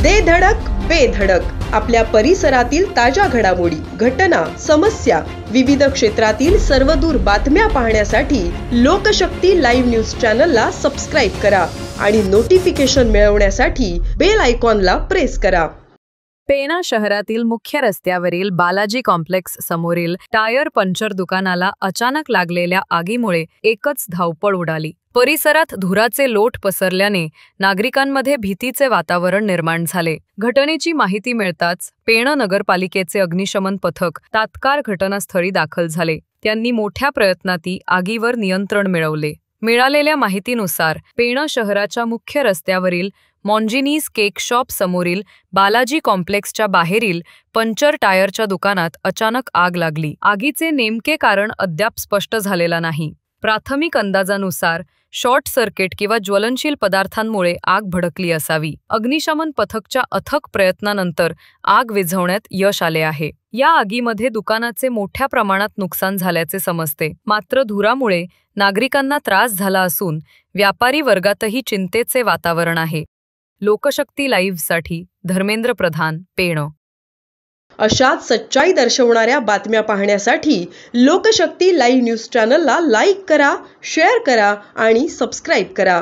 दे धडक बेधडक आपल्या परिसरातील ताज्या घडामोडी, घटना, समस्या, विविध क्षेत्रातील सर्वदूर बातम्या पाहण्यासाठी लोकशक्ती लाईव्ह न्यूज चॅनलला सबस्क्राईब करा आणि नोटिफिकेशन मिळवण्यासाठी बेल आयकॉनला प्रेस करा। पेणा शहरातील मुख्य रस्त्यावरील बालाजी कॉम्प्लेक्स समोरील टायर पंक्चर दुकानाला अचानक लागलेल्या आगीमुळे एकच धावपळ उडाली। परिसरात धुराचे लोट पसरल्याने नागरिकांमध्ये भीतीचे वातावरण निर्माण झाले। घटनेची माहिती मिळताच पेण नगरपालिकेचे अग्निशमन पथक तात्काळ घटनास्थळी दाखल झाले। त्यांनी मोठ्या प्रयत्नांती आगीवर नियंत्रण मिळवले। मिळालेल्या माहितीनुसार पेण शहराच्या मुख्य रस्त्यावरील मॉन्जिनीज केक शॉप समोरील बालाजी कॉम्प्लेक्सच्या बाहेरील पंक्चर टायरच्या दुकानात अचानक आग लागली। आगीचे नेमके कारण अद्याप स्पष्ट झालेला नाही। प्राथमिक अंदाजानुसार शॉर्ट सर्किट किंवा ज्वलनशील पदार्थांमुळे आग भडकली असावी। अग्निशमन पथकच्या अथक प्रयत्नानंतर आग विझवण्यात यश आले आहे। या आगीमध्ये दुकानाचे मोठ्या प्रमाणात नुकसान झाल्याचे समजते। मात्र धुरामुळे नागरिकांना त्रास झाला असून व्यापारी वर्गातही चिंतेचे वातावरण आहे। लोकशक्ती लाईव्हसाठी धर्मेंद्र प्रधान, पेण। अशाच सच्चाई दर्शवणाऱ्या बातम्या पाहण्यासाठी लोकशक्ती लाईव्ह न्यूज चॅनलला लाईक करा, शेअर करा आणि सबस्क्राईब करा।